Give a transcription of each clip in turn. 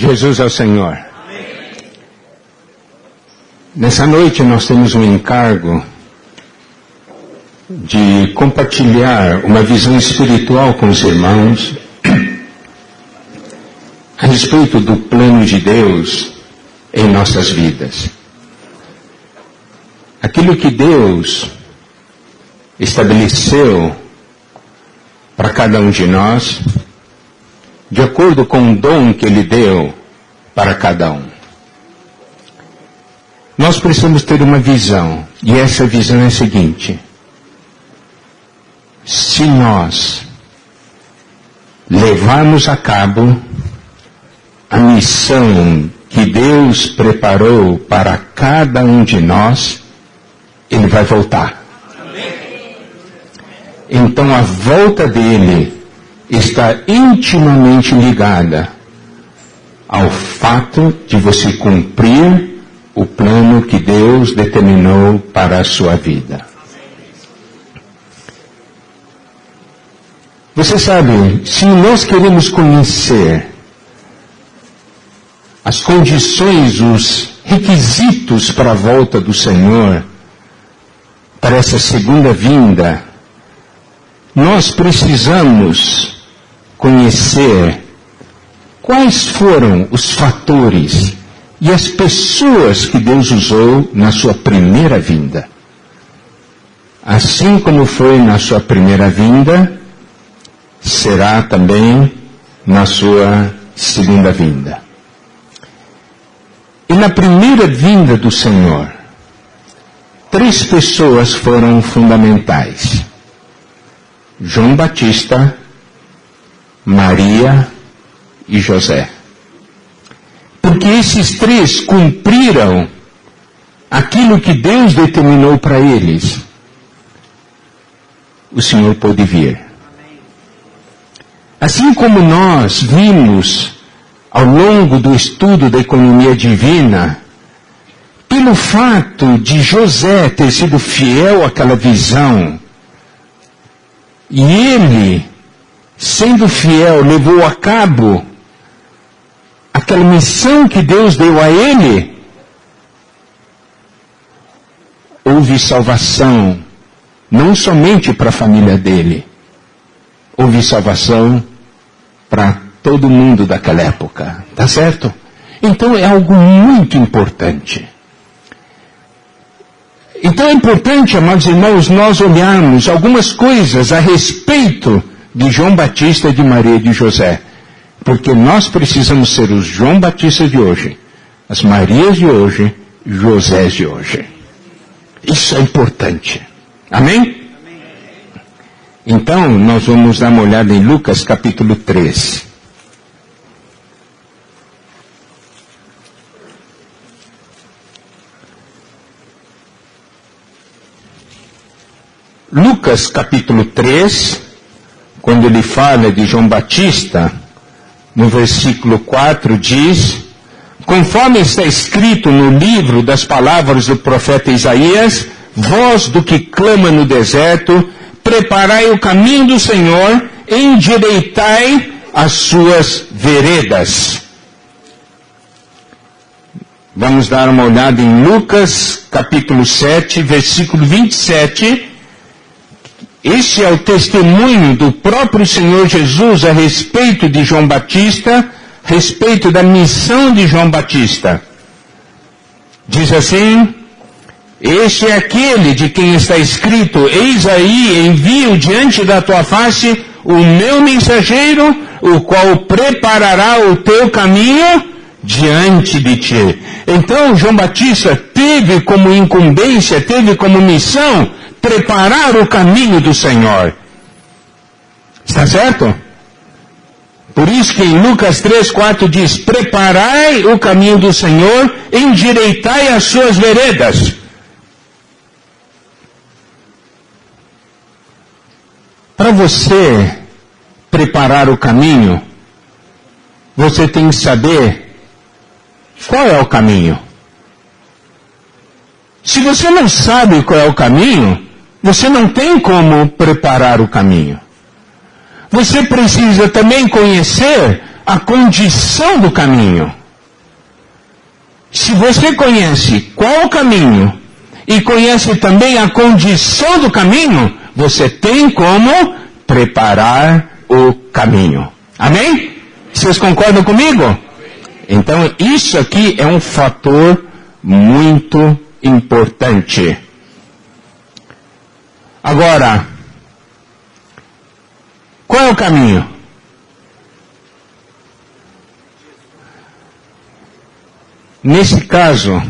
Jesus é o Senhor. Nessa noite nós temos um encargo de compartilhar uma visão espiritual com os irmãos a respeito do plano de Deus em nossas vidas. Aquilo que Deus estabeleceu para cada um de nós, de acordo com o dom que Ele deu para cada um. Nós precisamos ter uma visão, e essa visão é a seguinte: se nós levarmos a cabo a missão que Deus preparou para cada um de nós, Ele vai voltar. Então a volta dele está intimamente ligada ao fato de você cumprir o plano que Deus determinou para a sua vida. Você sabe, se nós queremos conhecer as condições, os requisitos para a volta do Senhor, para essa segunda vinda, nós precisamos conhecer quais foram os fatores e as pessoas que Deus usou na sua primeira vinda. Assim como foi na sua primeira vinda, será também na sua segunda vinda. E na primeira vinda do Senhor, 3 pessoas foram fundamentais: João Batista, Maria e José. Porque esses 3 cumpriram aquilo que Deus determinou para eles. O Senhor pôde vir. Assim como nós vimos ao longo do estudo da economia divina, pelo fato de José ter sido fiel àquela visão, e ele, sendo fiel, levou a cabo aquela missão que Deus deu a ele, houve salvação, não somente para a família dele, houve salvação para todo mundo daquela época, tá certo? Então é algo muito importante. Então é importante, amados irmãos, nós olharmos algumas coisas a respeito de João Batista, de Maria e de José. Porque nós precisamos ser os João Batistas de hoje, as Marias de hoje, Josés de hoje. Isso é importante. Amém? Então, nós vamos dar uma olhada em Lucas capítulo 3. Lucas capítulo 3, quando ele fala de João Batista, no versículo 4 diz: conforme está escrito no livro das palavras do profeta Isaías, voz do que clama no deserto, preparai o caminho do Senhor, endireitai as suas veredas. Vamos dar uma olhada em Lucas capítulo 7, versículo 27. Este é o testemunho do próprio Senhor Jesus a respeito de João Batista, a respeito da missão de João Batista. Diz assim: este é aquele de quem está escrito: eis aí, envio diante da tua face o meu mensageiro, o qual preparará o teu caminho diante de ti. Então João Batista teve como incumbência, teve como missão preparar o caminho do Senhor. Está certo? Por isso que em Lucas 3:4 diz: preparai o caminho do Senhor, endireitai as suas veredas. Para você preparar o caminho, você tem que saber qual é o caminho. Se você não sabe qual é o caminho, você não tem como preparar o caminho. Você precisa também conhecer a condição do caminho. Se você conhece qual o caminho e conhece também a condição do caminho, você tem como preparar o caminho. Amém? Vocês concordam comigo? Então, isso aqui é um fator muito importante. Agora, qual é o caminho? Nesse caso,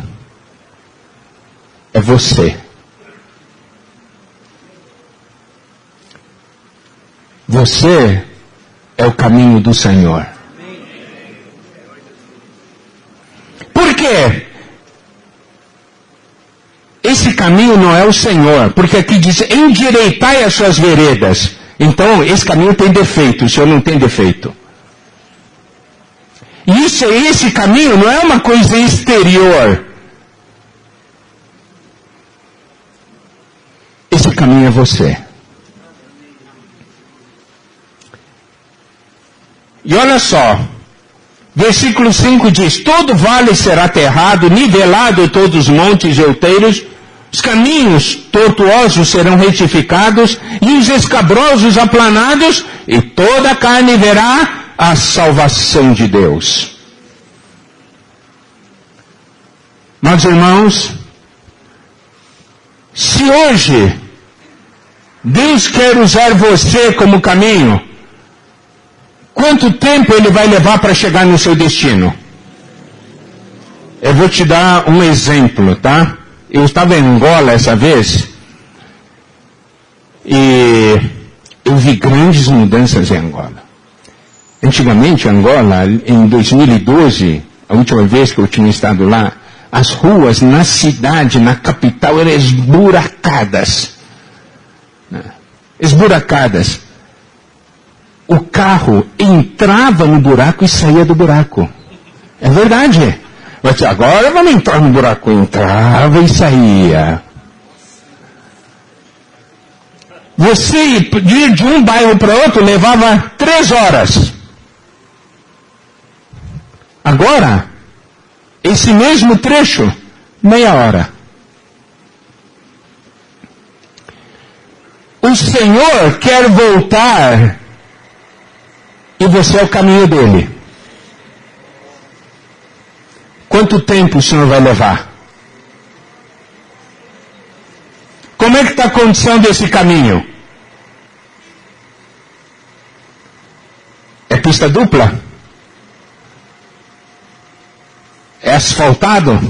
é você. Você é o caminho do Senhor. Por quê? Esse caminho não é o Senhor, porque aqui diz, endireitai as suas veredas. Então, esse caminho tem defeito, o Senhor não tem defeito. Esse caminho não é uma coisa exterior. Esse caminho é você. E olha só, versículo 5 diz, todo vale será aterrado, nivelado todos os montes e outeiros, os caminhos tortuosos serão retificados, e os escabrosos aplanados, e toda a carne verá a salvação de Deus. Mas irmãos, se hoje Deus quer usar você como caminho, quanto tempo Ele vai levar para chegar no seu destino? Eu vou te dar um exemplo, tá? Eu estava em Angola essa vez, e eu vi grandes mudanças em Angola. Antigamente, Angola, em 2012, a última vez que eu tinha estado lá, as ruas na cidade, na capital, eram esburacadas. Esburacadas. O carro entrava no buraco e saía do buraco. É verdade. Mas agora vamos entrar no buraco. Entrava e saía. Você ir de um bairro para outro levava 3 horas. Agora, esse mesmo trecho, meia hora. O Senhor quer voltar e você é o caminho dele. Quanto tempo o Senhor vai levar? Como é que está a condição desse caminho? É pista dupla? É asfaltado?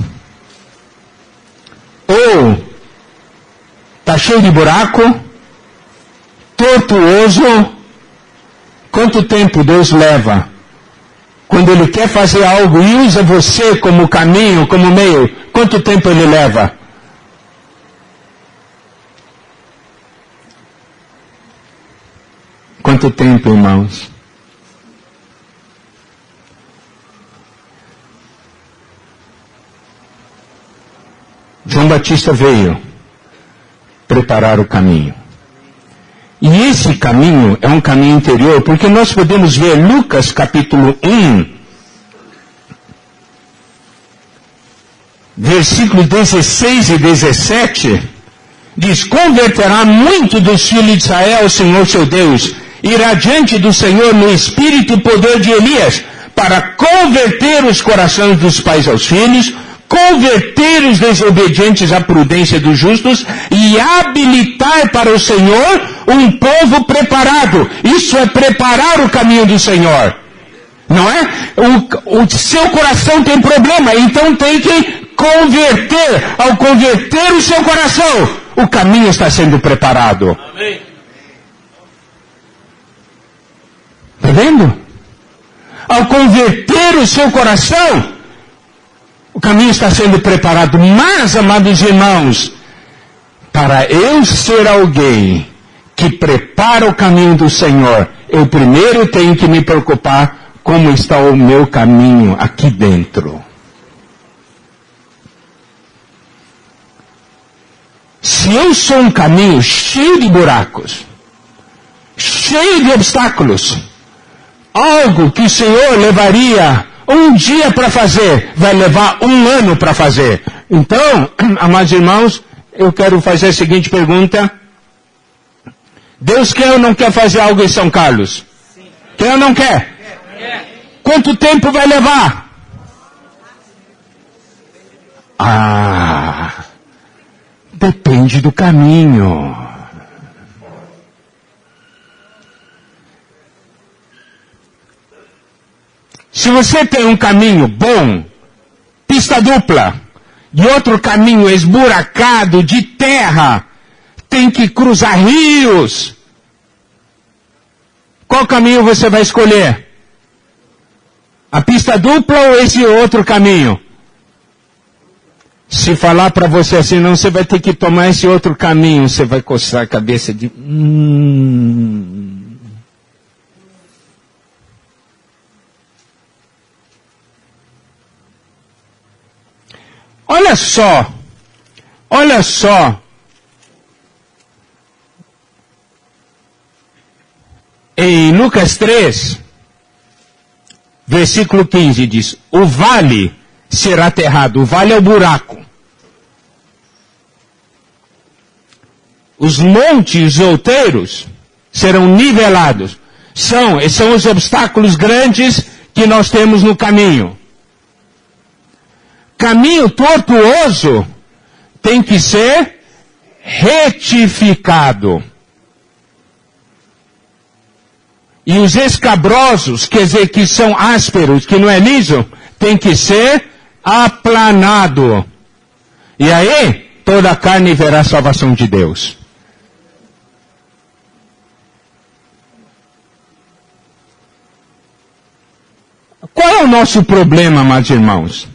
Ou está cheio de buraco? Tortuoso? Quanto tempo Deus leva? Quando Ele quer fazer algo e usa você como caminho, como meio, quanto tempo Ele leva? Quanto tempo, irmãos? João Batista veio preparar o caminho. E esse caminho é um caminho interior, porque nós podemos ver Lucas capítulo 1, versículos 16 e 17, diz, converterá muito dos filhos de Israel ao Senhor seu Deus, irá diante do Senhor no espírito e poder de Elias, para converter os corações dos pais aos filhos, converter os desobedientes à prudência dos justos e habilitar para o Senhor um povo preparado. Isso é preparar o caminho do Senhor. Não é? O seu coração tem problema, então tem que converter. Ao converter o seu coração, o caminho está sendo preparado. Amém. Está vendo? Ao converter o seu coração, o caminho está sendo preparado. Mas, amados irmãos, para eu ser alguém que prepara o caminho do Senhor, eu primeiro tenho que me preocupar como está o meu caminho aqui dentro. Se eu sou um caminho cheio de buracos, cheio de obstáculos, algo que o Senhor levaria um dia para fazer, vai levar 1 ano para fazer. Então, amados irmãos, eu quero fazer a seguinte pergunta. Deus quer ou não quer fazer algo em São Carlos? Sim. Quer ou não quer? Quanto tempo vai levar? Depende do caminho. Se você tem um caminho bom, pista dupla, e outro caminho esburacado de terra, tem que cruzar rios, qual caminho você vai escolher? A pista dupla ou esse outro caminho? Se falar para você assim, não, você vai ter que tomar esse outro caminho, você vai coçar a cabeça de... Olha só. Em Lucas 3, versículo 15 diz, o vale será aterrado. O vale é o buraco. Os montes outeiros serão nivelados. São os obstáculos grandes que nós temos no caminho. Caminho tortuoso tem que ser retificado. E os escabrosos, quer dizer, que são ásperos, que não é liso, tem que ser aplanado. E aí, toda a carne verá a salvação de Deus. Qual é o nosso problema, amados irmãos?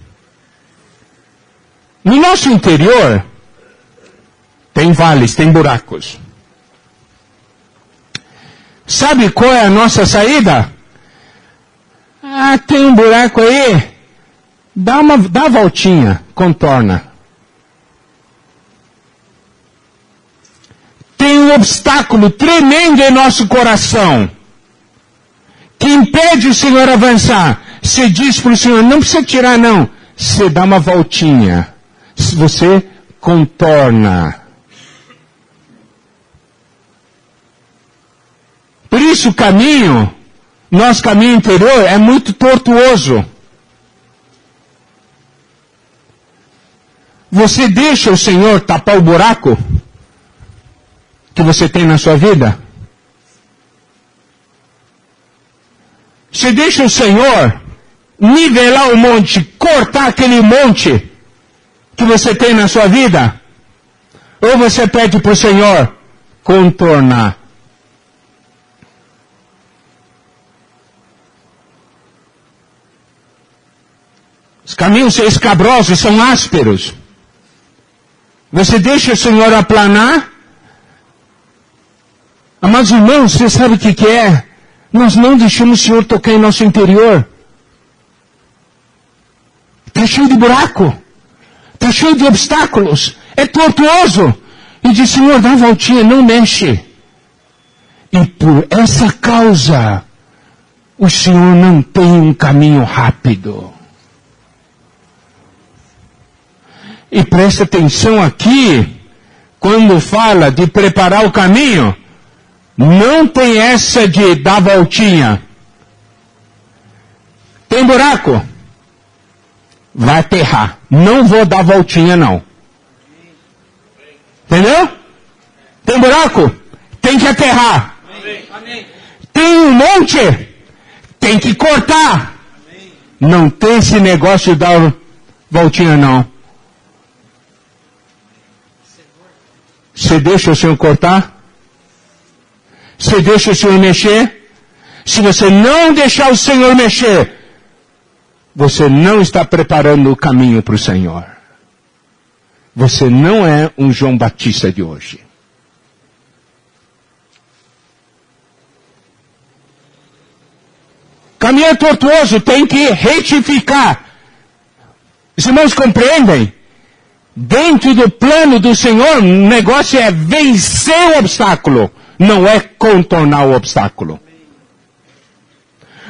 No nosso interior, tem vales, tem buracos. Sabe qual é a nossa saída? Tem um buraco aí. Dá a voltinha, contorna. Tem um obstáculo tremendo em nosso coração, que impede o Senhor avançar. Você diz para o Senhor, não precisa tirar não. Você dá uma voltinha. Você contorna. Por isso o caminho, nosso caminho interior é muito tortuoso. Você deixa o Senhor tapar o buraco que você tem na sua vida? Você deixa o Senhor nivelar o monte, cortar aquele monte que você tem na sua vida? Ou você pede para o Senhor contornar? Os caminhos são escabrosos, são ásperos. Você deixa o Senhor aplanar? Amados irmãos, você sabe o que é? Nós não deixamos o Senhor tocar em nosso interior. Está cheio de buraco. Está cheio de obstáculos. É tortuoso. E diz, Senhor, dá uma voltinha, não mexe. E por essa causa, o Senhor não tem um caminho rápido. E presta atenção aqui, quando fala de preparar o caminho, não tem essa de dar voltinha. Tem buraco? Vai aterrar. Não vou dar voltinha não. Entendeu? Tem buraco? Tem que aterrar. Tem um monte? Tem que cortar. Não tem esse negócio de dar voltinha não. Você deixa o Senhor cortar? Você deixa o Senhor mexer? Se você não deixar o Senhor mexer, você não está preparando o caminho para o Senhor. Você não é um João Batista de hoje. Caminho tortuoso, tem que retificar. Os irmãos compreendem? Dentro do plano do Senhor, o negócio é vencer o obstáculo, não é contornar o obstáculo.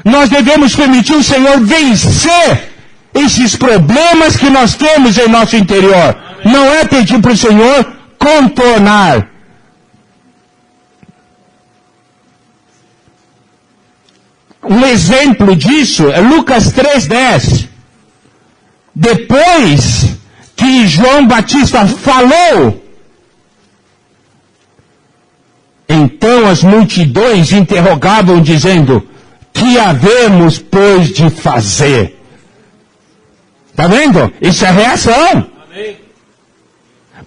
Nós devemos permitir o Senhor vencer esses problemas que nós temos em nosso interior. Não é pedir para o Senhor contornar. Um exemplo disso é Lucas 3:10. Depois que João Batista falou, então as multidões interrogavam dizendo: que havemos, pois, de fazer? Está vendo? Isso é reação. Amém.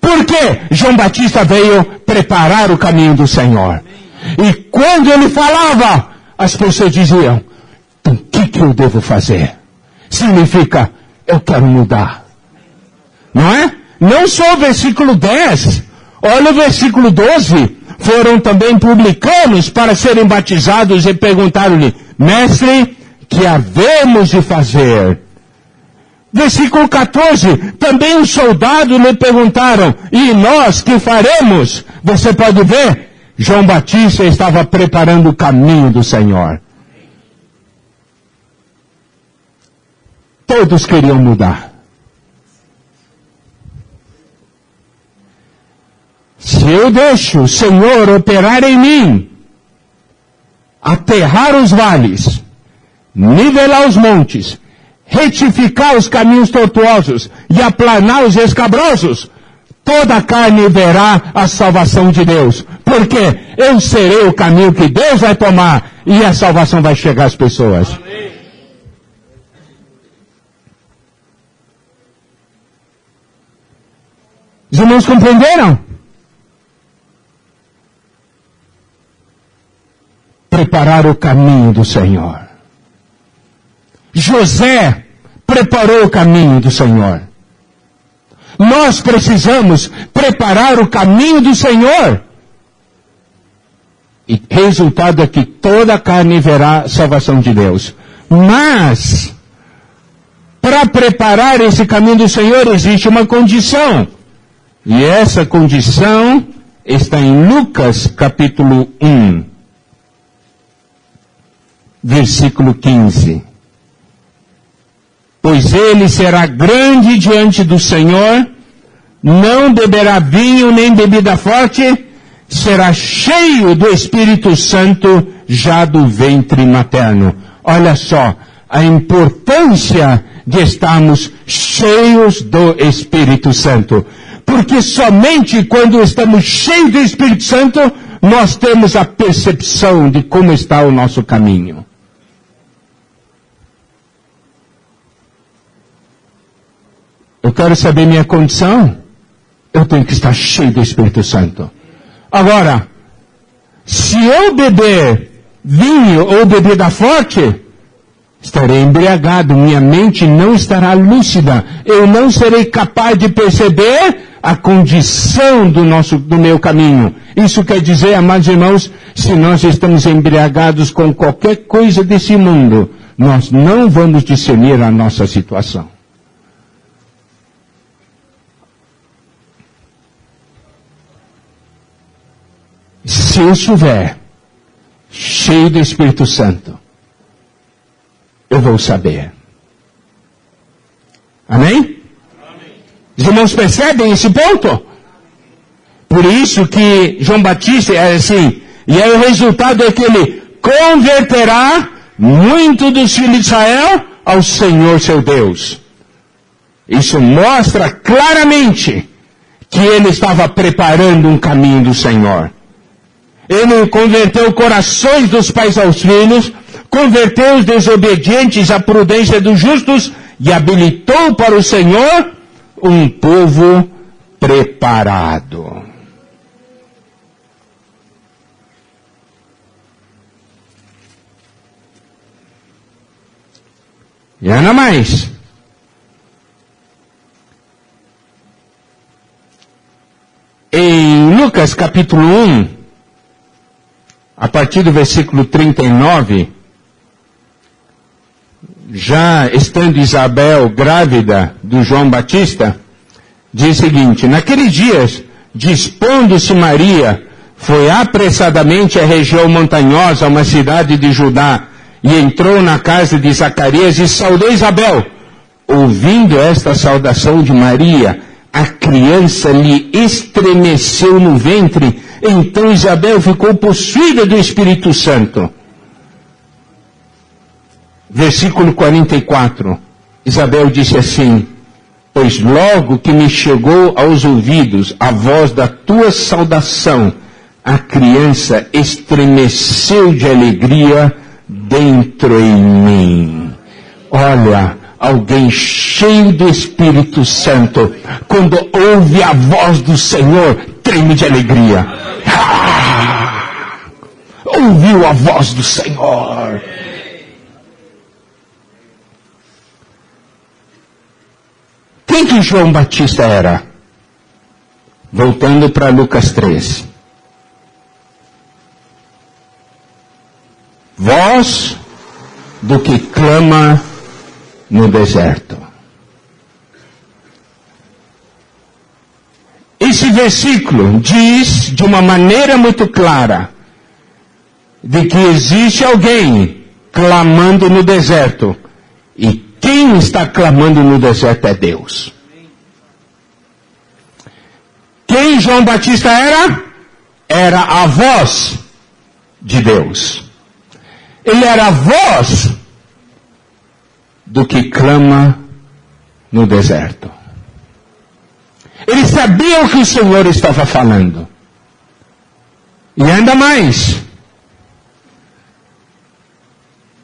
Por quê? João Batista veio preparar o caminho do Senhor. Amém. E quando ele falava, as pessoas diziam: então o que eu devo fazer? Significa, eu quero mudar. Não é? Não só o versículo 10. Olha o versículo 12. Foram também publicanos para serem batizados e perguntaram-lhe: mestre, que havemos de fazer? Versículo 14, também os soldados lhe perguntaram: e nós que faremos? Você pode ver, João Batista estava preparando o caminho do Senhor. Todos queriam mudar. Se eu deixo o Senhor operar em mim, aterrar os vales, nivelar os montes, retificar os caminhos tortuosos e aplanar os escabrosos, toda a carne verá a salvação de Deus. Porque eu serei o caminho que Deus vai tomar e a salvação vai chegar às pessoas. Amém. Os irmãos compreenderam? Preparar o caminho do Senhor. José preparou o caminho do Senhor. Nós precisamos preparar o caminho do Senhor. E resultado é que toda a carne verá a salvação de Deus. Mas, para preparar esse caminho do Senhor, existe uma condição. E essa condição está em Lucas capítulo 1. Versículo 15. Pois ele será grande diante do Senhor, não beberá vinho nem bebida forte, será cheio do Espírito Santo já do ventre materno. Olha só, a importância de estarmos cheios do Espírito Santo. Porque somente quando estamos cheios do Espírito Santo, nós temos a percepção de como está o nosso caminho. Eu quero saber minha condição, eu tenho que estar cheio do Espírito Santo. Agora, se eu beber vinho ou bebida forte, estarei embriagado, minha mente não estará lúcida, eu não serei capaz de perceber a condição do meu caminho. Isso quer dizer, amados irmãos, se nós estamos embriagados com qualquer coisa desse mundo, nós não vamos discernir a nossa situação. Se eu estiver cheio do Espírito Santo, eu vou saber. Amém? Amém. Os irmãos percebem esse ponto? Por isso que João Batista é assim, e aí o resultado é que ele converterá muito dos filhos de Israel ao Senhor seu Deus. Isso mostra claramente que ele estava preparando um caminho do Senhor. Ele converteu corações dos pais aos filhos, converteu os desobedientes à prudência dos justos e habilitou para o Senhor um povo preparado. E ainda mais. Em Lucas capítulo 1, a partir do versículo 39, já estando Isabel grávida do João Batista, diz o seguinte: naqueles dias, dispondo-se Maria, foi apressadamente à região montanhosa, uma cidade de Judá, e entrou na casa de Zacarias e saudou Isabel. Ouvindo esta saudação de Maria, a criança lhe estremeceu no ventre. Então Isabel ficou possuída do Espírito Santo. Versículo 44. Isabel disse assim: pois logo que me chegou aos ouvidos a voz da tua saudação, a criança estremeceu de alegria dentro em mim. Olha, alguém cheio do Espírito Santo, quando ouve a voz do Senhor, treme de alegria. Ouviu a voz do Senhor. Quem que João Batista era? Voltando para Lucas 3. Voz do que clama no deserto. Esse versículo diz de uma maneira muito clara de que existe alguém clamando no deserto. E quem está clamando no deserto é Deus. Quem João Batista era? Era a voz de Deus. Ele era a voz do que clama no deserto. Ele sabia o que o Senhor estava falando. E ainda mais,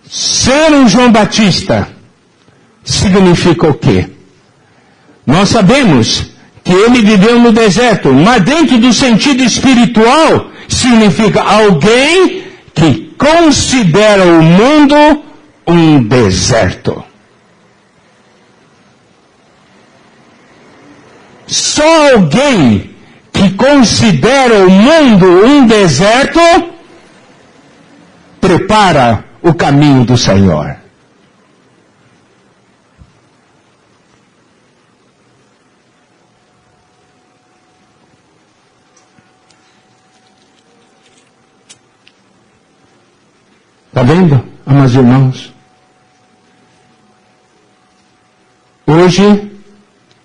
ser um João Batista significa o quê? Nós sabemos que ele viveu no deserto, mas dentro do sentido espiritual, significa alguém que considera o mundo um deserto. Só alguém que considera o mundo um deserto prepara o caminho do Senhor. Está vendo, amados irmãos? Hoje,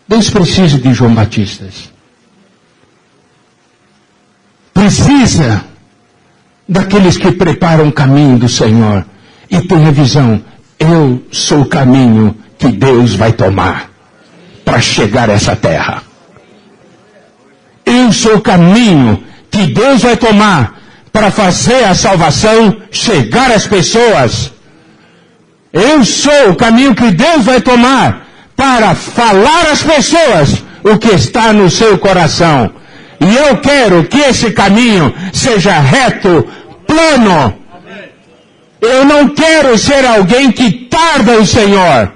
Deus precisa de João Batistas. Precisa daqueles que preparam o caminho do Senhor e tem a visão: eu sou o caminho que Deus vai tomar para chegar a essa terra. Eu sou o caminho que Deus vai tomar para fazer a salvação chegar às pessoas. Eu sou o caminho que Deus vai tomar para falar às pessoas o que está no seu coração. E eu quero que esse caminho seja reto, plano. Eu não quero ser alguém que tarda o Senhor.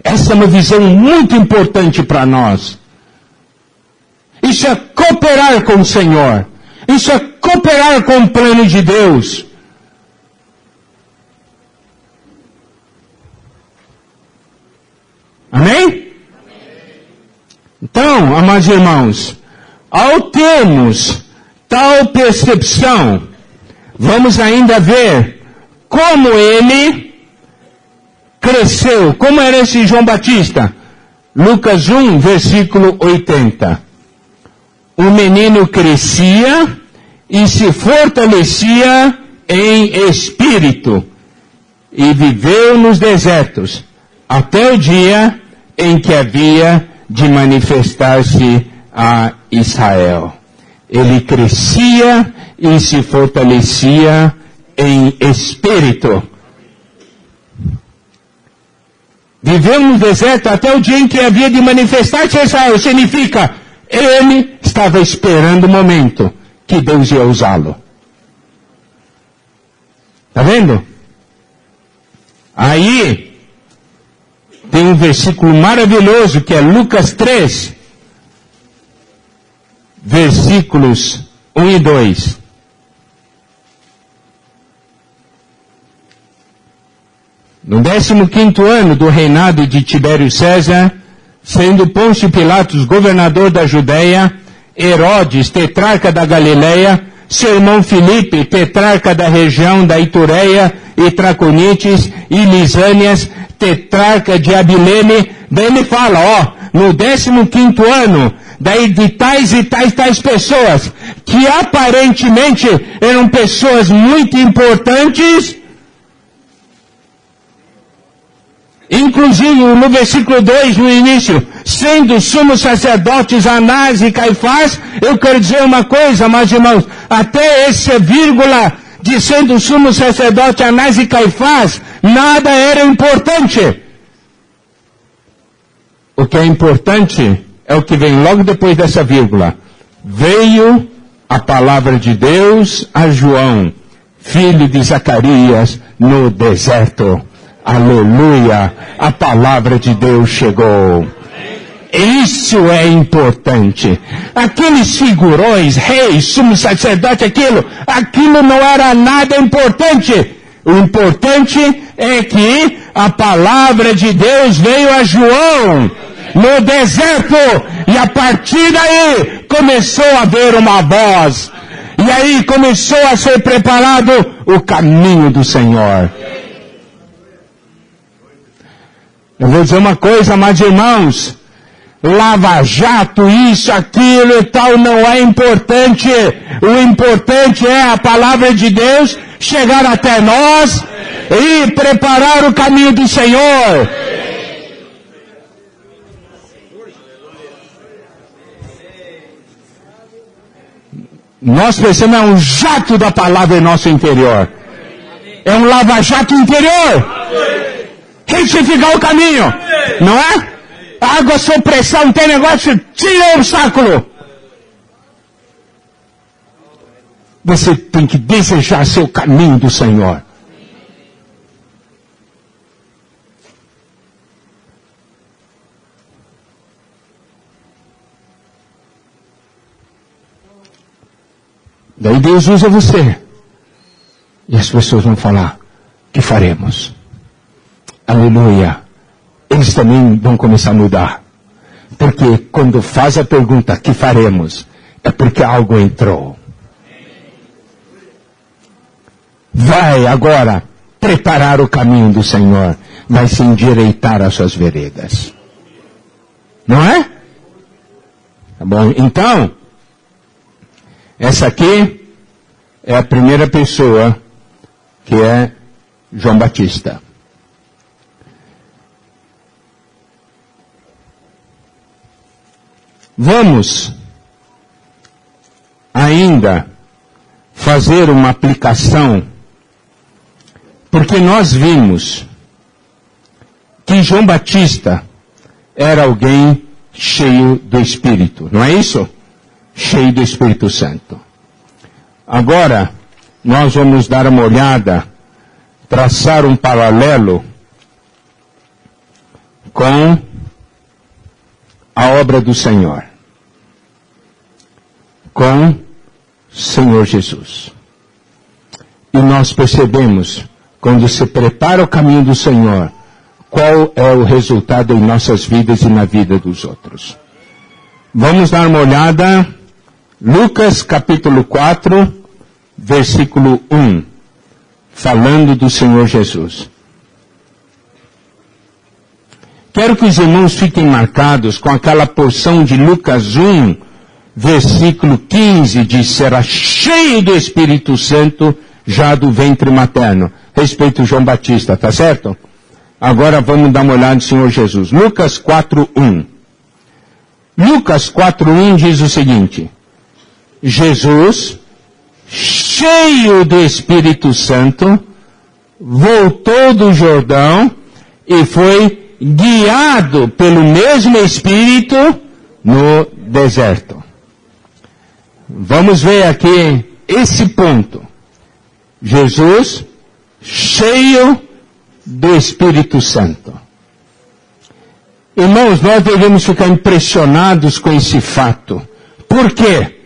Essa é uma visão muito importante para nós. Isso é cooperar com o Senhor. Isso é cooperar com o plano de Deus. Amém? Então, amados irmãos, ao termos tal percepção, vamos ainda ver como ele cresceu. Como era esse João Batista? Lucas 1, versículo 80. O menino crescia e se fortalecia em espírito e viveu nos desertos até o dia em que havia de manifestar-se a Israel. Ele crescia e se fortalecia em espírito. Viveu no deserto até o dia em que havia de manifestar-se a Israel. Significa, ele estava esperando o momento que Deus ia usá-lo. Está vendo? Aí, tem um versículo maravilhoso que é Lucas 3, versículos 1 e 2. No 15º ano do reinado de Tibério César, sendo Pôncio Pilatos governador da Judéia, Herodes, tetrarca da Galileia, seu irmão Filipe, tetrarca da região da Itureia e Traconites e Lisânias, tetrarca de Abilene. Daí ele fala, no 15º ano, daí de tais e tais pessoas, que aparentemente eram pessoas muito importantes, inclusive no versículo 2, no início, sendo sumos sacerdotes Anás e Caifás. Eu quero dizer uma coisa, meus irmãos, até essa vírgula de sendo sumo sacerdote Anás e Caifás, nada era importante. O que é importante é o que vem logo depois dessa vírgula. Veio a palavra de Deus a João, filho de Zacarias, no deserto. Aleluia! A palavra de Deus chegou. Isso é importante. Aqueles figurões, reis, sumo sacerdote, aquilo não era nada importante. O importante é que a palavra de Deus veio a João no deserto, e a partir daí começou a haver uma voz, e aí começou a ser preparado o caminho do Senhor. Eu vou dizer uma coisa, amados irmãos, lava-jato, isso, aquilo e tal, não é importante. O importante é a palavra de Deus chegar até nós e preparar o caminho do Senhor. Nós precisamos um jato da palavra em nosso interior. É um lava-jato interior. Retificar o caminho. Não é? Água sob pressão, tem negócio, tira o obstáculo. Você tem que desejar seu caminho do Senhor. Daí Deus usa você. E as pessoas vão falar, que faremos? Aleluia. Eles também vão começar a mudar. Porque quando faz a pergunta, que faremos? É porque algo entrou. Vai agora preparar o caminho do Senhor. Vai se endireitar as suas veredas. Não é? Tá bom? Então, essa aqui é a primeira pessoa, que é João Batista. Vamos ainda fazer uma aplicação, porque nós vimos que João Batista era alguém cheio do Espírito, não é isso? Cheio do Espírito Santo. Agora, nós vamos dar uma olhada, traçar um paralelo com a obra do Senhor, com Senhor Jesus. E nós percebemos, quando se prepara o caminho do Senhor, qual é o resultado em nossas vidas e na vida dos outros. Vamos dar uma olhada, Lucas capítulo 4, versículo 1, falando do Senhor Jesus. Quero que os irmãos fiquem marcados com aquela porção de Lucas 1, versículo 15, diz, será cheio do Espírito Santo já do ventre materno. Respeito João Batista, tá certo? Agora vamos dar uma olhada no Senhor Jesus. Lucas 4:1. Lucas 4:1 diz o seguinte: Jesus, cheio do Espírito Santo, voltou do Jordão e foi guiado pelo mesmo Espírito no deserto. Vamos ver aqui esse ponto. Jesus, cheio do Espírito Santo. Irmãos, nós devemos ficar impressionados com esse fato. Por quê?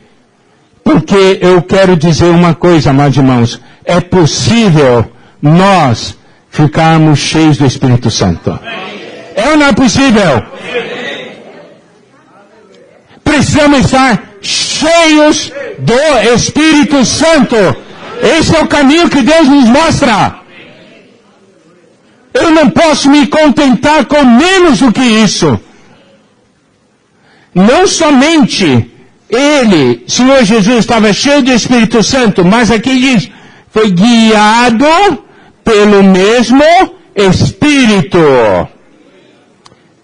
Porque eu quero dizer uma coisa, amados irmãos. É possível nós ficarmos cheios do Espírito Santo. É ou não é possível? Precisamos estar cheios cheios do Espírito Santo. Esse é o caminho que Deus nos mostra. Eu não posso me contentar com menos do que isso. Não somente ele, Senhor Jesus, estava cheio do Espírito Santo, mas aqui diz, foi guiado pelo mesmo Espírito.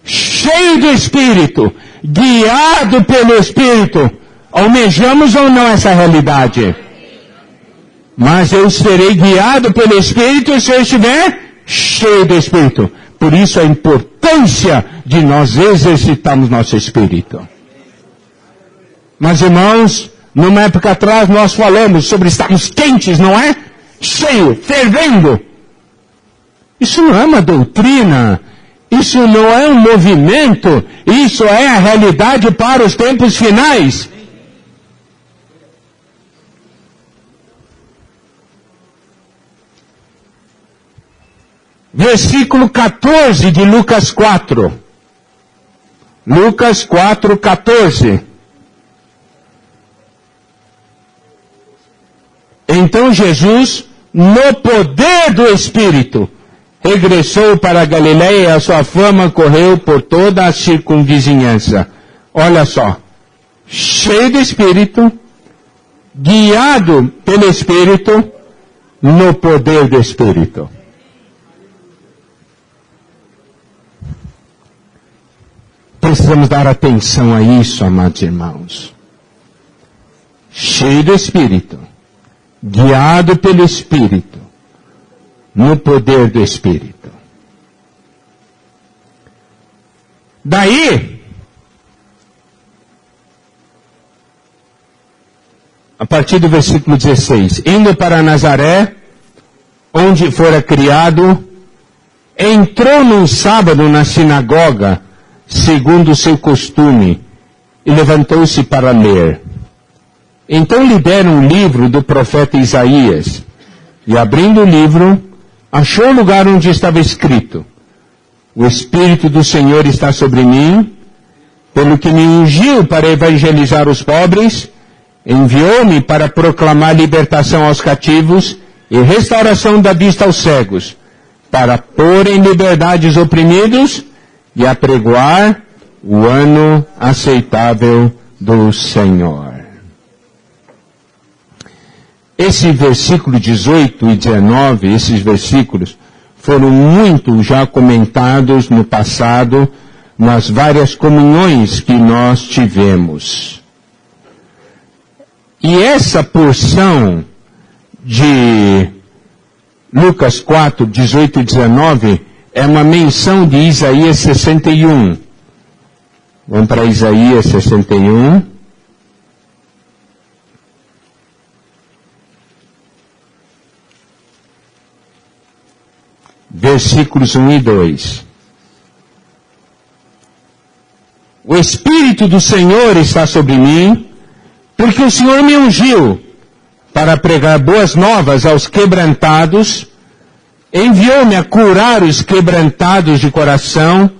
Cheio do Espírito, guiado pelo Espírito. Almejamos ou não essa realidade? Mas eu serei guiado pelo Espírito se eu estiver cheio do Espírito. Por isso a importância de nós exercitarmos nosso Espírito. Mas irmãos, numa época atrás nós falamos sobre estarmos quentes, não é? Cheio, fervendo. Isso não é uma doutrina. Isso não é um movimento. Isso é a realidade para os tempos finais. Versículo 14 de Lucas 4. Lucas 4, 14. Então Jesus, no poder do Espírito, regressou para a Galileia e a sua fama correu por toda a circunvizinhança. Olha só, cheio do Espírito, guiado pelo Espírito, no poder do Espírito. Precisamos dar atenção a isso, amados irmãos. Cheio do Espírito, guiado pelo Espírito, no poder do Espírito. Daí, a partir do versículo 16, indo para Nazaré, onde fora criado, entrou num sábado na sinagoga, segundo o seu costume, e levantou-se para ler. Então lhe deram um livro do profeta Isaías, e abrindo o livro, achou o lugar onde estava escrito, o Espírito do Senhor está sobre mim, pelo que me ungiu para evangelizar os pobres, enviou-me para proclamar libertação aos cativos e restauração da vista aos cegos, para pôr em liberdade os oprimidos e apregoar o ano aceitável do Senhor. Esse versículo 18 e 19, esses versículos, foram muito já comentados no passado, nas várias comunhões que nós tivemos. E essa porção de Lucas 4, 18 e 19, é uma menção de Isaías 61. Vamos para Isaías 61. Versículos 1 e 2. O Espírito do Senhor está sobre mim, porque o Senhor me ungiu para pregar boas novas aos quebrantados, enviou-me a curar os quebrantados de coração,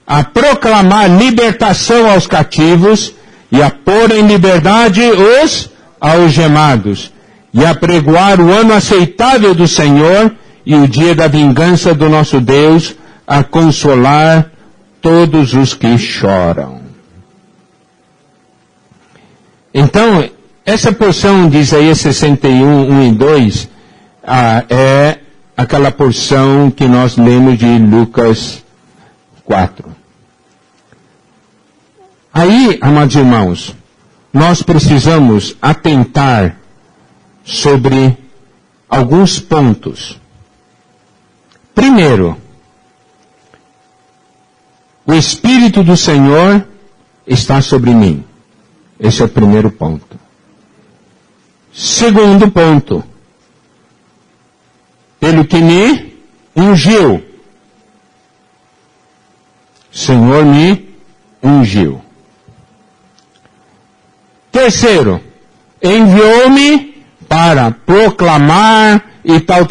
a proclamar libertação aos cativos e a pôr em liberdade os algemados, e a pregoar o ano aceitável do Senhor e o dia da vingança do nosso Deus, a consolar todos os que choram. Então, essa porção de Isaías 61, 1 e 2, é aquela porção que nós lemos de Lucas 4. Aí, amados irmãos, nós precisamos atentar sobre alguns pontos. Primeiro, o Espírito do Senhor está sobre mim. Esse é o primeiro ponto. Segundo ponto, pelo que me ungiu. O Senhor me ungiu. Terceiro, enviou-me para proclamar e tal,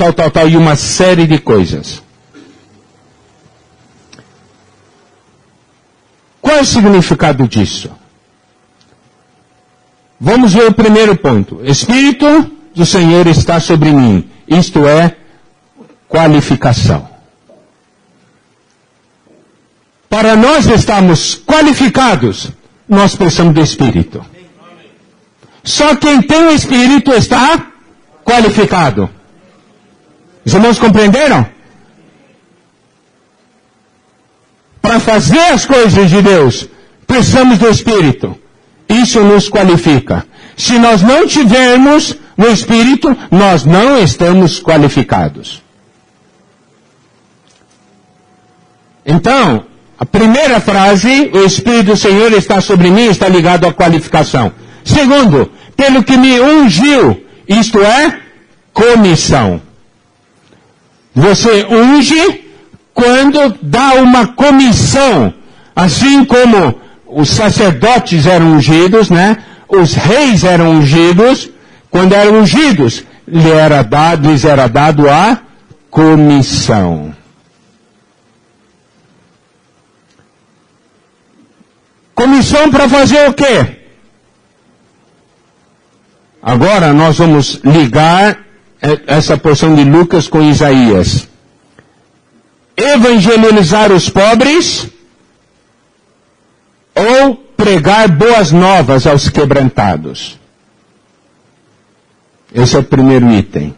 e uma série de coisas. Qual é o significado disso? Vamos ver o primeiro ponto. Espírito do Senhor está sobre mim. Isto é qualificação. Para nós estarmos qualificados, nós precisamos do Espírito. Só quem tem o Espírito está qualificado. Os irmãos compreenderam? Para fazer as coisas de Deus, precisamos do Espírito. Isso nos qualifica. Se nós não tivermos no Espírito, nós não estamos qualificados. Então, a primeira frase, o Espírito do Senhor está sobre mim, está ligado à qualificação. Segundo, pelo que me ungiu, isto é, comissão. Você unge quando dá uma comissão, assim como os sacerdotes eram ungidos, né? Os reis eram ungidos, quando eram ungidos, lhes era dado a comissão. Comissão para fazer o quê? Agora nós vamos ligar essa porção de Lucas com Isaías. Evangelizar os pobres ou pregar boas novas aos quebrantados. Esse é o primeiro item.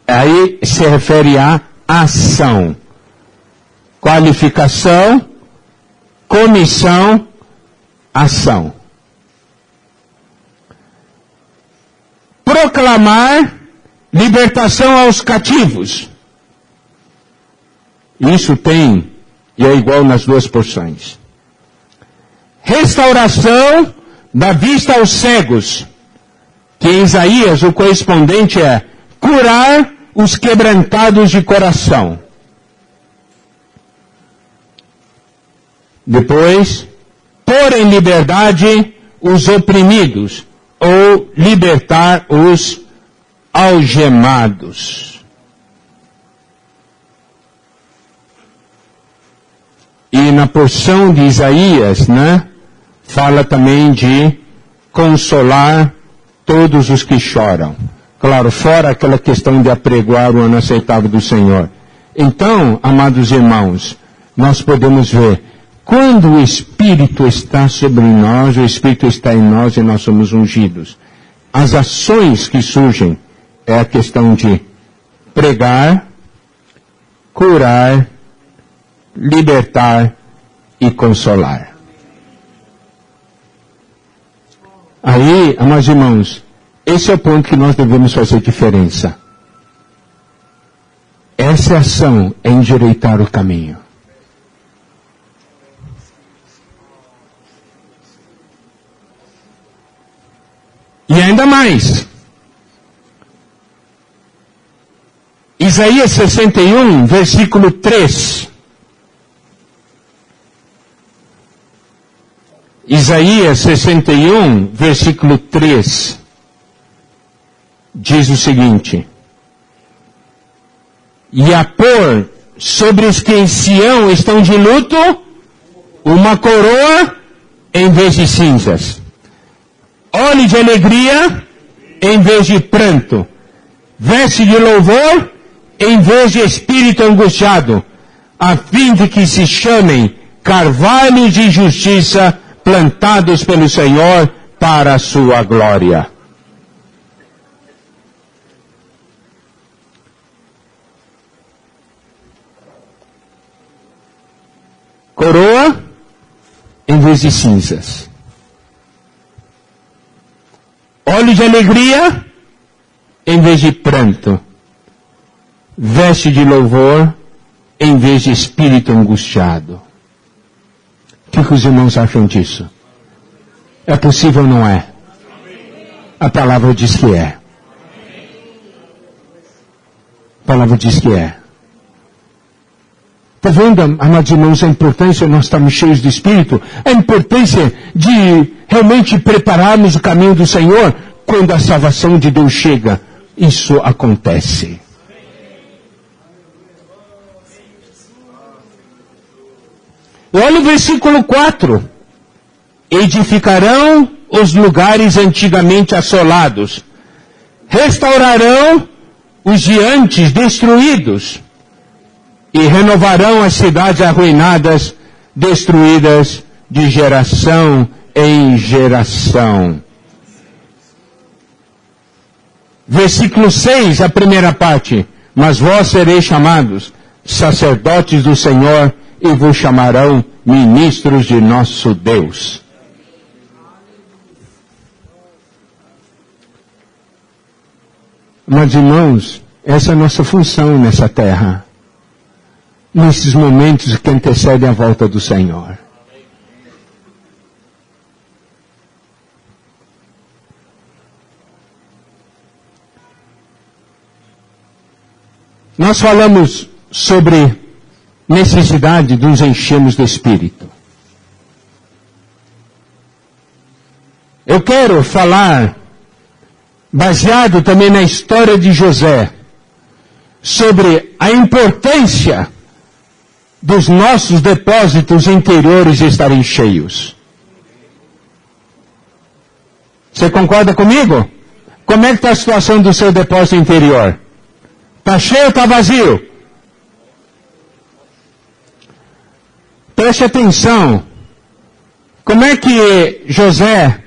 Aí se refere à ação. Qualificação, comissão, ação. Proclamar libertação aos cativos. Isso tem, e é igual nas duas porções. Restauração da vista aos cegos, que em Isaías o correspondente é curar os quebrantados de coração. Depois, pôr em liberdade os oprimidos, ou libertar os algemados. E na porção de Isaías, né, fala também de consolar todos os que choram. Claro, fora aquela questão de apregoar o ano aceitável do Senhor. Então, amados irmãos, nós podemos ver, quando o Espírito está sobre nós, o Espírito está em nós e nós somos ungidos. As ações que surgem é a questão de pregar, curar, libertar e consolar. Aí, amados irmãos, esse é o ponto que nós devemos fazer diferença. Essa ação é endireitar o caminho. E ainda mais. Isaías 61, versículo 3. Isaías 61, versículo 3. Diz o seguinte: e a pôr sobre os que em Sião estão de luto uma coroa em vez de cinzas, óleo de alegria em vez de pranto, veste de louvor em vez de espírito angustiado, a fim de que se chamem carvalhos de justiça plantados pelo Senhor para a sua glória. Coroa em vez de cinzas. Óleo de alegria em vez de pranto. Veste de louvor em vez de espírito angustiado. O que os irmãos acham disso? É possível ou não é? A palavra diz que é. A palavra diz que é. Está vendo, amados irmãos, a importância de nós estarmos cheios de Espírito? A importância de realmente prepararmos o caminho do Senhor quando a salvação de Deus chega. Isso acontece. Olha o versículo 4. Edificarão os lugares antigamente assolados. Restaurarão os de antes destruídos e renovarão as cidades arruinadas, destruídas de geração em geração. Versículo 6, a primeira parte. Mas vós sereis chamados sacerdotes do Senhor e vos chamarão ministros de nosso Deus. Mas, irmãos, essa é a nossa função nessa terra, nesses momentos que antecedem a volta do Senhor. Nós falamos sobre necessidade de nos enchermos do Espírito. Eu quero falar, baseado também na história de José, sobre a importância dos nossos depósitos interiores estarem cheios. Você concorda comigo? Como é que está a situação do seu depósito interior? Está cheio ou está vazio? Preste atenção. Como é que José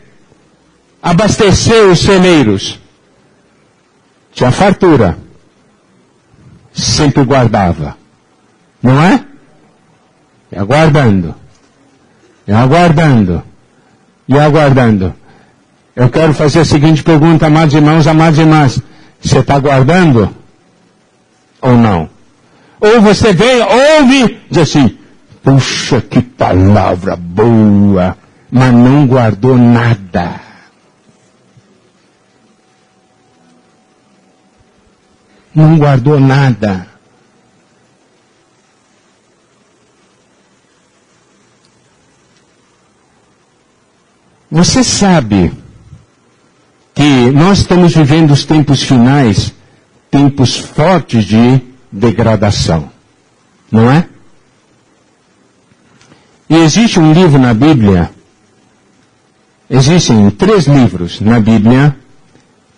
abasteceu os celeiros? Tinha fartura. Sempre guardava. Não é? E aguardando. E aguardando. E aguardando. Eu quero fazer a seguinte pergunta, amados irmãos, amadas irmãs. Você está guardando? Ou não? Ou você vem, ouve, diz assim, puxa, que palavra boa, mas não guardou nada. Não guardou nada. Você sabe que nós estamos vivendo os tempos finais, tempos fortes de degradação, não é? E existe um livro na Bíblia, existem 3 livros na Bíblia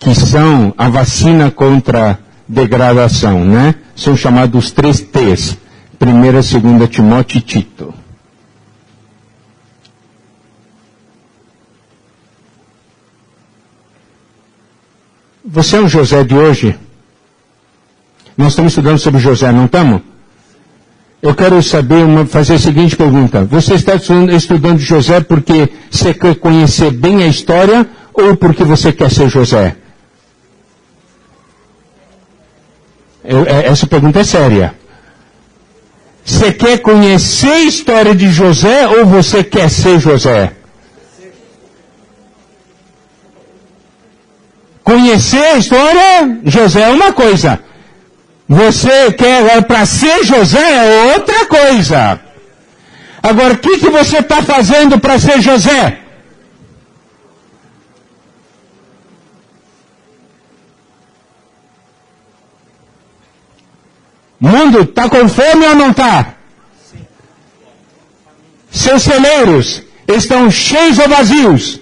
que são a vacina contra a degradação, né? São chamados os 3 T's, 1ª, 2ª Timóteo e Tito. Você é um José de hoje? Nós estamos estudando sobre José, não estamos? Eu quero saber, fazer a seguinte pergunta. Você está estudando José porque você quer conhecer bem a história ou porque você quer ser José? Essa pergunta é séria. Você quer conhecer a história de José ou você quer ser José? Conhecer a história, José é uma coisa. Você quer para ser José é outra coisa. Agora, o que você está fazendo para ser José? O mundo está com fome ou não está? Seus celeiros estão cheios ou vazios?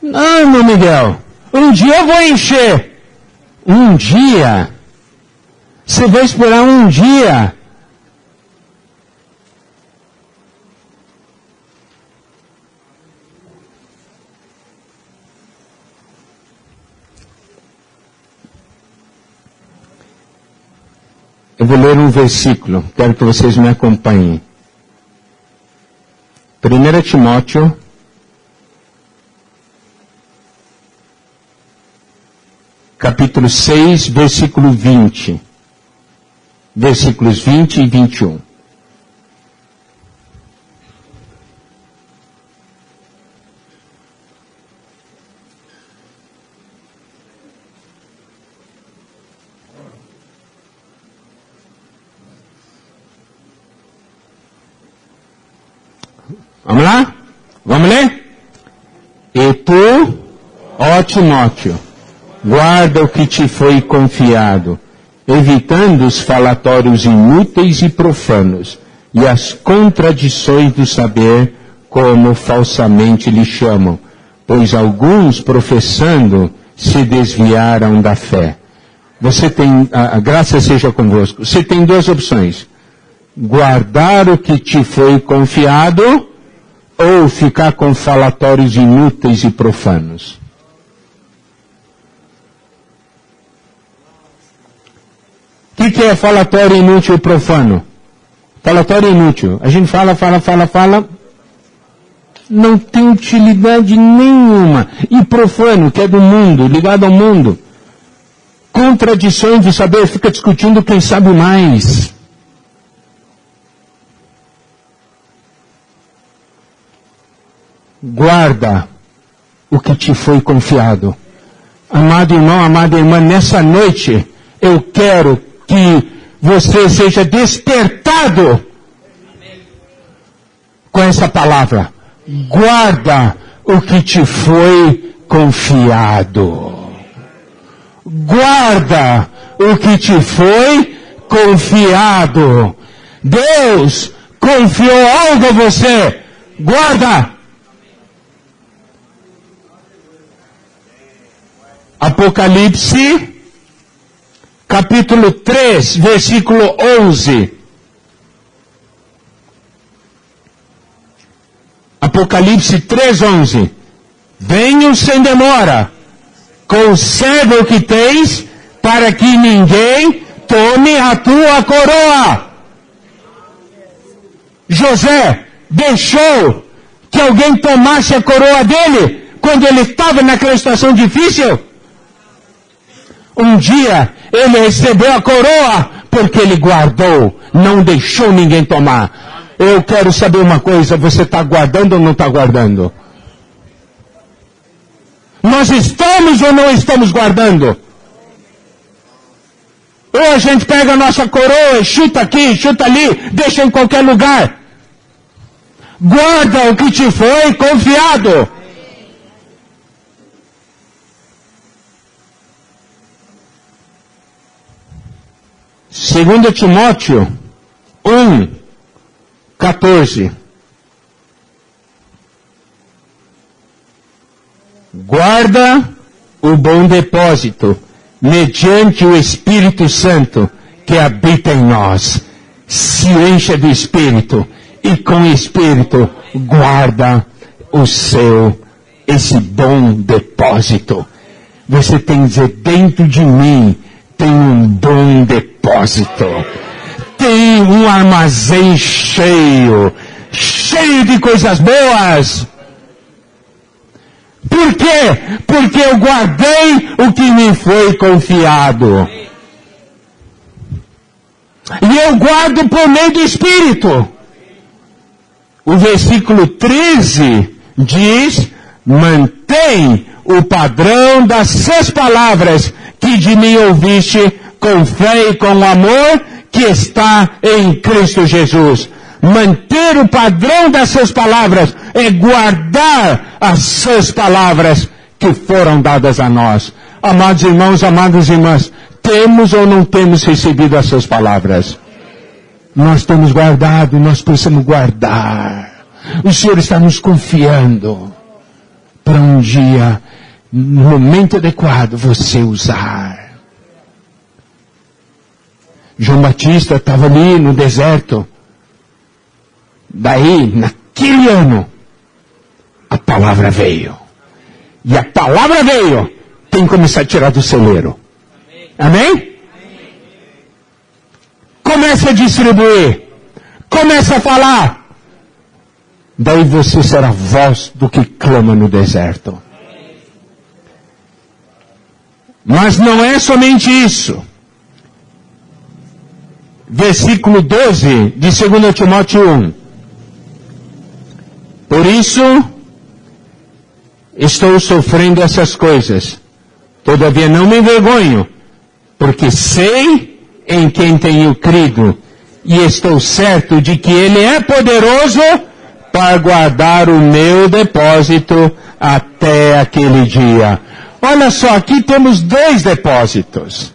Não, meu Miguel, um dia eu vou encher. Um dia? Você vai esperar um dia? Eu vou ler um versículo, quero que vocês me acompanhem. 1 Timóteo, capítulo 6, versículo 20. Versículos 20 e 21. Vamos lá? Vamos ler? E tu, ó Timóteo, guarda o que te foi confiado, evitando os falatórios inúteis e profanos, e as contradições do saber, como falsamente lhe chamam, pois alguns, professando, se desviaram da fé. Você tem, a graça seja convosco, você tem duas opções: guardar o que te foi confiado, ou ficar com falatórios inúteis e profanos. O que é falatório inútil e profano? Falatório inútil. A gente fala, não tem utilidade nenhuma. E profano, que é do mundo, ligado ao mundo. Contradições de saber, fica discutindo quem sabe mais. Guarda o que te foi confiado. Amado irmão, amada irmã, nessa noite eu quero que você seja despertado com essa palavra. Guarda o que te foi confiado. Guarda o que te foi confiado. Deus confiou algo a você. Guarda. Apocalipse, capítulo 3, versículo 11. Apocalipse 3, 11. Venho sem demora, conserva o que tens, para que ninguém tome a tua coroa. José deixou que alguém tomasse a coroa dele, quando ele estava naquela situação difícil? Um dia, ele recebeu a coroa, porque ele guardou, não deixou ninguém tomar. Eu quero saber uma coisa, você está guardando ou não está guardando? Nós estamos ou não estamos guardando? Ou a gente pega a nossa coroa e chuta aqui, chuta ali, deixa em qualquer lugar. Guarda o que te foi confiado. Segundo Timóteo 1, 14. Guarda o bom depósito, mediante o Espírito Santo que habita em nós. Se encha do Espírito e com o Espírito guarda esse bom depósito. Você tem que dizer, dentro de mim tem um bom depósito. Tem um armazém cheio de coisas boas. Por quê? Porque eu guardei o que me foi confiado. E eu guardo por meio do Espírito. O versículo 13 diz, mantém o padrão das 6 palavras que de mim ouviste, com fé e com amor que está em Cristo Jesus. Manter o padrão dessas palavras é guardar as 6 palavras que foram dadas a nós. Amados irmãos, amadas irmãs, temos ou não temos recebido as 6 palavras? Nós temos guardado, nós precisamos guardar. O Senhor está nos confiando para um dia, no momento adequado, você usar. João Batista estava ali no deserto. Daí, naquele ano, a palavra veio. E a palavra veio, tem que começar a tirar do celeiro. Amém? Começa a distribuir. Começa a falar. Daí você será a voz do que clama no deserto. Mas não é somente isso. Versículo 12 de 2 Timóteo 1. Por isso, estou sofrendo essas coisas. Todavia não me envergonho, porque sei em quem tenho crido, e estou certo de que Ele é poderoso para guardar o meu depósito até aquele dia. Olha só, aqui temos 2 depósitos.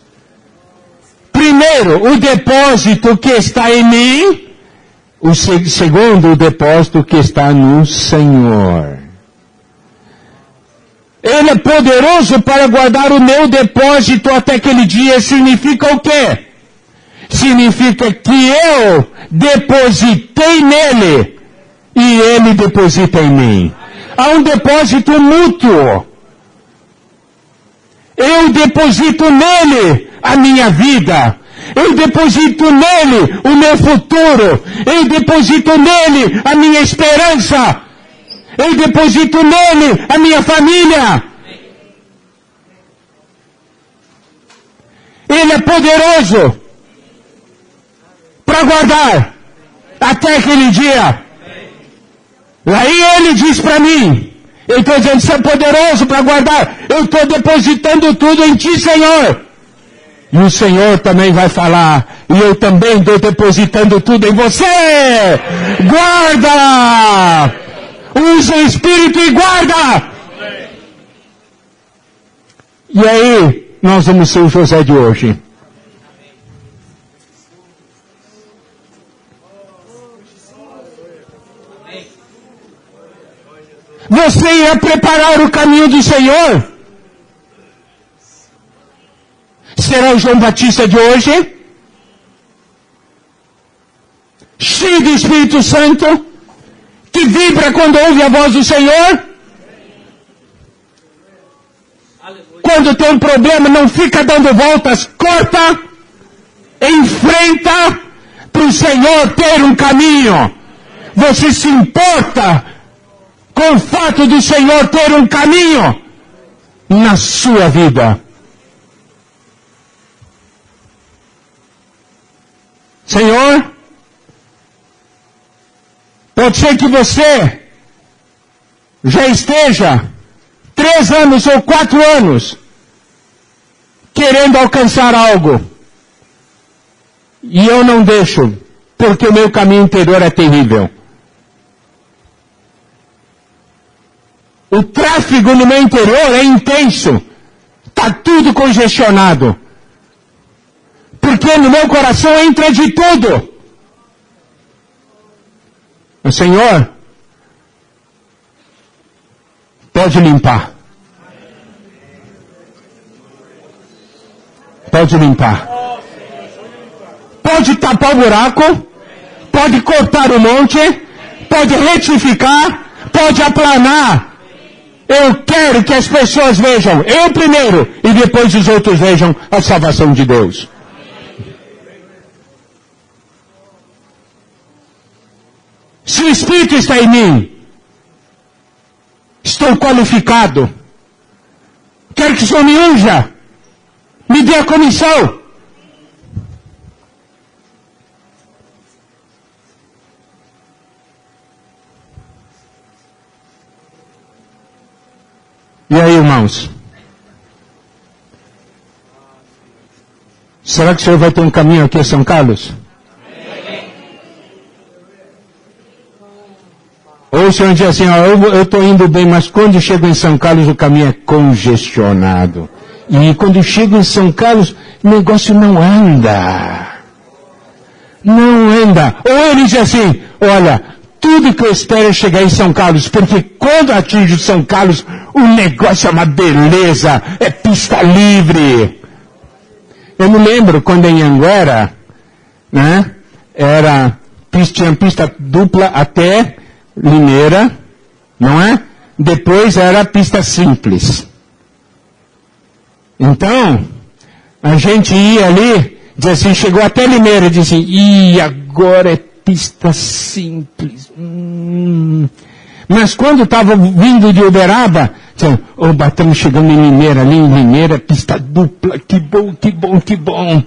primeiro, o depósito que está em mim. O segundo, o depósito que está no Senhor. Ele é poderoso para guardar o meu depósito até aquele dia. Significa o quê? Significa que eu depositei nele e ele deposita em mim. Há um depósito mútuo. Eu deposito nele a minha vida. Eu deposito nele o meu futuro. Eu deposito nele a minha esperança. Eu deposito nele a minha família. Ele é poderoso para guardar até aquele dia. Aí ele diz para mim, eu estou dizendo, você é poderoso para guardar. Eu estou depositando tudo em ti, Senhor. E o Senhor também vai falar, e eu também estou depositando tudo em você. Guarda! Usa o Espírito e guarda! E aí, nós vamos ser o José de hoje. Você ia preparar o caminho do Senhor? Será o João Batista de hoje? Cheio do Espírito Santo? Que vibra quando ouve a voz do Senhor? Quando tem um problema, não fica dando voltas, corta, enfrenta, para o Senhor ter um caminho. Você se importa com o fato do Senhor ter um caminho na sua vida. Senhor, pode ser que você já esteja 3 anos ou 4 anos querendo alcançar algo. E eu não deixo, porque o meu caminho interior é terrível. O tráfego no meu interior é intenso. Está tudo congestionado. Porque no meu coração entra de tudo. O Senhor pode limpar. Pode limpar. Pode tapar o buraco. Pode cortar o monte. Pode retificar. Pode aplanar. Eu quero que as pessoas vejam, eu primeiro, e depois os outros vejam a salvação de Deus. Se o Espírito está em mim, estou qualificado. Quero que o Senhor me unja, me dê a comissão. E aí, irmãos? Será que o Senhor vai ter um caminho aqui a São Carlos? Ou o Senhor diz assim, ó, eu estou indo bem, mas quando chego em São Carlos o caminho é congestionado. E quando chego em São Carlos, o negócio não anda. Não anda. Ou ele diz assim, olha, tudo que eu espero é chegar em São Carlos, porque quando atinge São Carlos, o negócio é uma beleza, é pista livre. Eu me lembro quando em Anguera, né, tinha pista dupla até Limeira, não é? Depois era pista simples. Então, a gente ia ali, dizia assim, chegou até Limeira, dizia assim, e agora é pista simples. Mas quando estava vindo de Uberaba, dizia, estamos chegando em Limeira, ali em Limeira, pista dupla, que bom, que bom, que bom.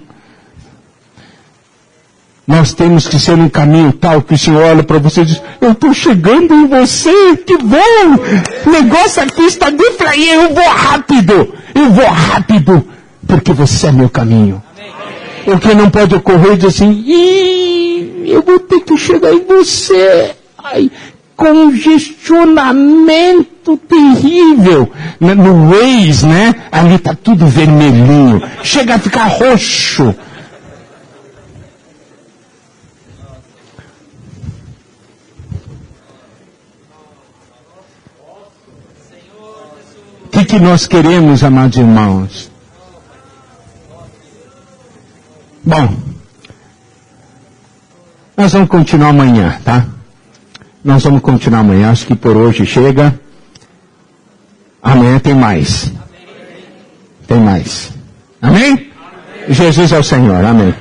Nós temos que ser um caminho tal que o Senhor olha para você e diz, eu estou chegando em você, que bom! Negócio é pista dupla e eu vou rápido, porque você é meu caminho. Amém. O que não pode ocorrer é dizer assim, eu vou ter que chegar em você. Ai, congestionamento terrível. No Waze, né? Ali está tudo vermelhinho. Chega a ficar roxo. que nós queremos, amados irmãos. Bom, nós vamos continuar amanhã, tá? Nós vamos continuar amanhã, acho que por hoje chega. Amanhã tem mais. Tem mais. Amém? Jesus é o Senhor, amém.